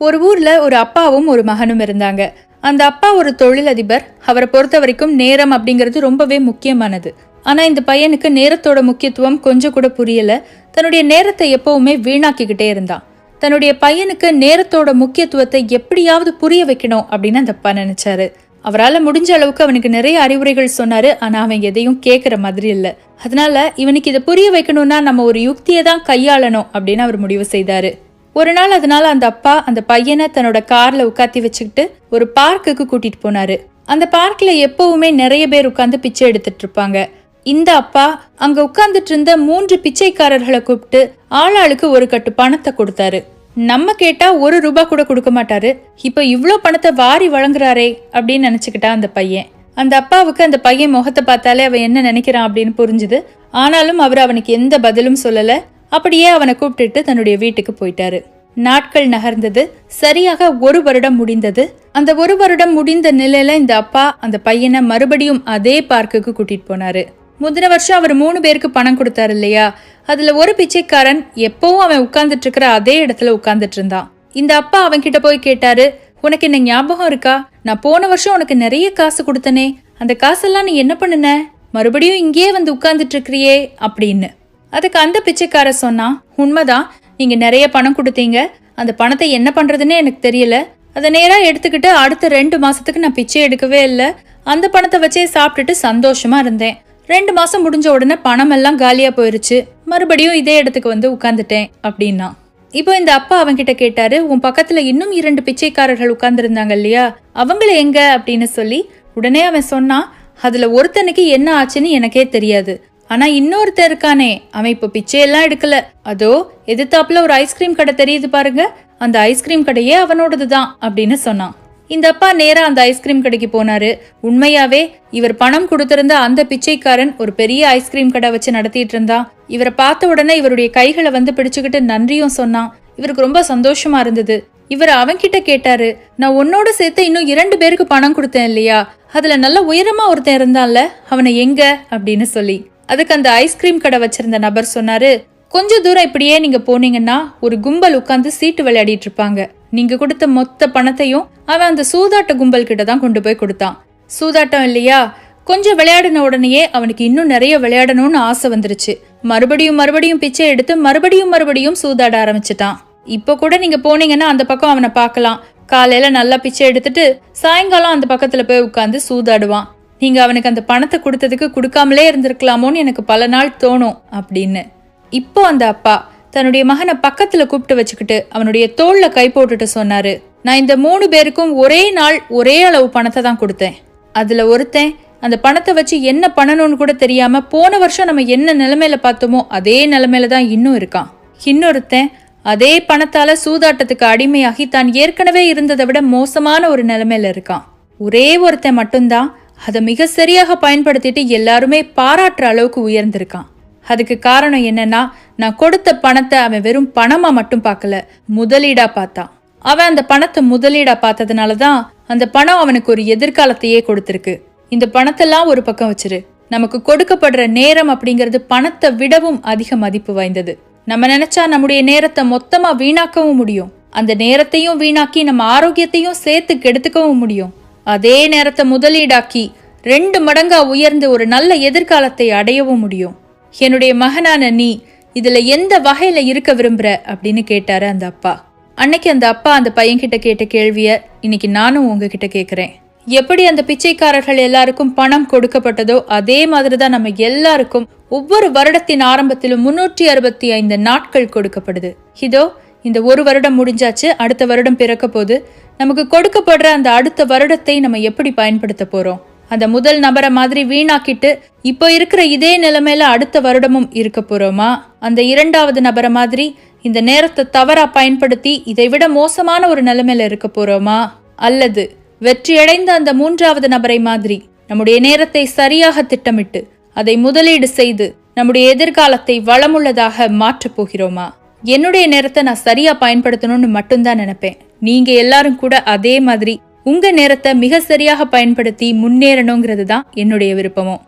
ஒரு ஊர்ல ஒரு அப்பாவும் ஒரு மகனும் இருந்தாங்க. அந்த அப்பா ஒரு தொழிலதிபர். அவரை பொறுத்த வரைக்கும் நேரம் அப்படிங்கிறது ரொம்பவே முக்கியமானது. ஆனா இந்த பையனுக்கு நேரத்தோட முக்கியத்துவம் கொஞ்சம் கூட புரியல. தன்னுடைய நேரத்தை எப்பவுமே வீணாக்கிக்கிட்டே இருந்தான். தன்னுடைய பையனுக்கு நேரத்தோட முக்கியத்துவத்தை எப்படியாவது புரிய வைக்கணும் அப்படின்னு அந்த அப்பா நினைச்சாரு. அவரால் முடிஞ்ச அளவுக்கு அவனுக்கு நிறைய அறிவுரைகள் சொன்னாரு. ஆனா அவன் எதையும் கேட்கிற மாதிரி இல்லை. அதனால இவனுக்கு இதை புரிய வைக்கணும்னா நம்ம ஒரு யுக்தியை தான் கையாளணும் அப்படின்னு அவர் முடிவு செய்தாரு. ஒரு நாள் அதனால அந்த அப்பா அந்த பையனை தன்னோட கார்ல உட்காத்தி வச்சுக்கிட்டு ஒரு பார்க்குக்கு கூட்டிட்டு போனாரு. அந்த பார்க்ல எப்பவுமே நிறைய பேர் உட்கார்ந்து பிச்சை எடுத்துட்டு இருப்பாங்க. இந்த அப்பா அங்க உட்கார்ந்துட்டு இருந்த 3 பிச்சைக்காரர்களை கூப்பிட்டு ஆளாளுக்கு ஒரு கட்டு பணத்தை கொடுத்தாரு. நம்ம கேட்டா ₹1 கூட கொடுக்க மாட்டாரு. இப்ப இவ்ளோ பணத்தை வாரி வழங்குறாரே அப்படின்னு நினைச்சுக்கிட்டா அந்த பையன். அந்த அப்பாவுக்கு அந்த பையன் முகத்தை பார்த்தாலே அவன் என்ன நினைக்கிறான் அப்படின்னு புரிஞ்சுது. ஆனாலும் அவர் அவனுக்கு எந்த பதிலும் சொல்லல. அப்படியே அவனை கூப்பிட்டுட்டு தன்னுடைய வீட்டுக்கு போயிட்டாரு. நாட்கள் நகர்ந்தது. சரியாக 1 வருடம் முடிந்தது. அந்த 1 வருடம் முடிந்த நிலையில இந்த அப்பா அந்த பையனை மறுபடியும் அதே பார்க்குக்கு கூட்டிட்டு போனாரு. முந்தின வருஷம் அவர் 3 பேருக்கு பணம் கொடுத்தாரு இல்லையா? அதுல ஒரு பிச்சைக்காரன் எப்பவும் அவன் உட்கார்ந்துட்டு இருக்கிற அதே இடத்துல உட்கார்ந்துட்டு இருந்தான். இந்த அப்பா அவன் கிட்ட போய் கேட்டாரு, உனக்கு என்ன ஞாபகம் இருக்கா? நான் போன வருஷம் உனக்கு நிறைய காசு கொடுத்தனே, அந்த காசெல்லாம் நீ என்ன பண்ணுன? மறுபடியும் இங்கேயே வந்து உட்கார்ந்துட்டு இருக்கிறியே அப்படின்னு. அதுக்கு அந்த பிச்சைக்கார சொன்னா, உண்மைதான், நீங்க நிறைய பணம் கொடுத்தீங்க. அந்த பணத்தை என்ன பண்றதுன்னு எனக்கு தெரியல. அதை நேரா எடுத்துக்கிட்டு அடுத்த 2 மாசத்துக்கு நான் பிச்சை எடுக்கவே இல்லை. அந்த பணத்தை வச்சே சாப்பிட்டுட்டு சந்தோஷமா இருந்தேன். 2 மாசம் முடிஞ்ச உடனே பணம் எல்லாம் காலியா போயிருச்சு. மறுபடியும் இதே இடத்துக்கு வந்து உட்கார்ந்துட்டேன் அப்படின்னா. இப்போ இந்த அப்பா அவன் கிட்ட கேட்டாரு, உன் பக்கத்துல இன்னும் 2 பிச்சைக்காரர்கள் உட்கார்ந்து இருந்தாங்க இல்லையா, அவங்கள எங்க அப்படின்னு சொல்லி. உடனே அவன் சொன்னான், அதுல ஒருத்தனுக்கு என்ன ஆச்சுன்னு எனக்கே தெரியாது. ஆனா இன்னொருத்தர் இருக்கானே, அவன் இப்ப பிச்சையெல்லாம் எடுக்கல. அதோ எதிர்த்தாப்புல ஒரு ஐஸ்கிரீம் கடை தெரியுது பாருங்க, அந்த ஐஸ்கிரீம் கடையே அவனோடதுதான் அப்படின்னு சொன்னான். இந்த அப்பா நேரா அந்த ஐஸ்கிரீம் கடைக்கு போனாரு. உண்மையாவே இவர் பணம் கொடுத்திருந்த அந்த பிச்சைக்காரன் ஒரு பெரிய ஐஸ்கிரீம் கடை வச்சு நடத்திட்டு இருந்தான். இவரை பார்த்த உடனே இவருடைய கைகளை வந்து பிடிச்சுக்கிட்டு நன்றியும் சொன்னான். இவருக்கு ரொம்ப சந்தோஷமா இருந்தது. இவர் அவன்கிட்ட கேட்டாரு, நான் உன்னோட சேர்த்து இன்னும் 2 பேருக்கு பணம் கொடுத்தேன் இல்லையா, அதுல நல்ல உயரமா ஒருத்தன் இருந்தான்ல, அவனை எங்க அப்படின்னு சொல்லி. அதுக்கு அந்த ஐஸ்கிரீம் கடை வச்சிருந்த நபர் சொன்னாரு, கொஞ்ச தூரம் இப்படியே நீங்க போனீங்கன்னா ஒரு கும்பல் உட்கார்ந்து சீட்டு விளையாடிட்டு இருப்பாங்க. நீங்க கொடுத்த மொத்த பணத்தையும் அவன் அந்த சூதாட்ட கும்பல் கிட்ட தான் கொண்டு போய் கொடுத்தான். சூதாட்டம் இல்லையா, கொஞ்சம் விளையாடின உடனேயே அவனுக்கு இன்னும் நிறைய விளையாடணும்னு ஆசை வந்துருச்சு. மறுபடியும் பிச்சை எடுத்து மறுபடியும் சூதாட ஆரம்பிச்சுட்டான். இப்போ கூட நீங்க போனீங்கன்னா அந்த பக்கம் அவனை பார்க்கலாம். காலையில நல்லா பிச்சை எடுத்துட்டு சாயங்காலம் அந்த பக்கத்துல போய் உட்கார்ந்து சூதாடுவான். நீங்க அவனுக்கு அந்த பணத்தை கொடுத்ததுக்கு கொடுக்காமலே இருந்திருக்கலாமோன்னு எனக்கு பல நாள் தோணும் அப்படின்னு. இப்போ அந்த அப்பா தன்னுடைய மகனை பக்கத்துல கூப்பிட்டு வச்சுக்கிட்டு அவனுடைய தோல்ல கை போட்டுட்டு சொன்னாரு, நான் இந்த 3 பேருக்கும் ஒரே நாள் ஒரே அளவு பணத்தை தான் கொடுத்தேன். அதுல ஒருத்தன் அந்த பணத்தை வச்சு என்ன பண்ணணும்னு கூட தெரியாம போன வருஷம் நம்ம என்ன நிலைமையில பார்த்தோமோ அதே நிலைமையில தான் இன்னும் இருக்கான். இன்னொருத்தன் அதே பணத்தால சூதாட்டத்துக்கு அடிமையாகி தான் ஏற்கனவே இருந்ததை விட மோசமான ஒரு நிலைமையில இருக்கான். ஒரே ஒருத்தன் மட்டும்தான் அதை மிக சரியாக பயன்படுத்திட்டு எல்லாருமே பாராட்டுற அளவுக்கு உயர்ந்திருக்கான். அதுக்கு காரணம் என்னன்னா, நான் கொடுத்த பணத்தை அவன் வெறும் பணமா மட்டும் பார்க்கல, முதலீடா பார்த்தான். அவன் அந்த பணத்தை முதலீடா பார்த்ததுனாலதான் அந்த பணம் அவனுக்கு ஒரு எதிர்காலத்தையே கொடுத்திருக்கு. இந்த பணத்தெல்லாம் ஒரு பக்கம் வச்சிரு. நமக்கு கொடுக்கப்படுற நேரம் அப்படிங்கிறது பணத்தை விடவும் அதிக மதிப்பு வாய்ந்தது. நம்ம நினைச்சா நம்முடைய நேரத்தை மொத்தமா வீணாக்கவும் முடியும். அந்த நேரத்தையும் வீணாக்கி நம்ம ஆரோக்கியத்தையும் சேர்த்து கெடுத்துக்கவும் முடியும். அதே நேரத்தை முதலீடாக்கி 2 மடங்கா உயர்ந்து ஒரு நல்ல எதிர்காலத்தை அடையவும் முடியும். என்னுடைய மகனான நீ இதுல எந்த வகையில இருக்க விரும்புற அப்படின்னு கேட்டாரு அந்த அப்பா. அன்னைக்கு அந்த அப்பா அந்த பையன் கிட்ட கேட்ட கேள்விய இன்னைக்கு நானும் உங்ககிட்ட கேட்கிறேன். எப்படி அந்த பிச்சைக்காரர்கள் எல்லாருக்கும் பணம் கொடுக்கப்பட்டதோ அதே மாதிரிதான் நம்ம எல்லாருக்கும் ஒவ்வொரு வருடத்தின் ஆரம்பத்திலும் 365 நாட்கள் கொடுக்கப்படுது. இதோ இந்த 1 வருடம் முடிஞ்சாச்சு, அடுத்த வருடம் பிறக்க போது. நமக்கு கொடுக்கப்படுற அந்த அடுத்த வருடத்தை நம்ம எப்படி பயன்படுத்த போறோம்? அந்த முதல் நபரை மாதிரி வீணாக்கிட்டு இப்போ இருக்கிற இதே நிலைமையில அடுத்த வருடமும் இருக்க போறோமா? அந்த 2வது நபரை மாதிரி இந்த நேரத்தை தவறா பயன்படுத்தி இதை விட மோசமான ஒரு நிலைமையில இருக்க போறோமா? அல்லது வெற்றியடைந்த அந்த 3வது நபரை மாதிரி நம்முடைய நேரத்தை சரியாக திட்டமிட்டு அதை முதலீடு செய்து நம்முடைய எதிர்காலத்தை வளமுள்ளதாக மாற்றப் போகிறோமா? என்னுடைய நேரத்தை நான் சரியா பயன்படுத்தணும்னு மட்டும்தான் நினைப்பேன். நீங்க எல்லாரும் கூட அதே மாதிரி உங்க நேரத்தை மிக சரியாக பயன்படுத்தி முன்னேறணுங்கிறது தான் என்னுடைய விருப்பமும்.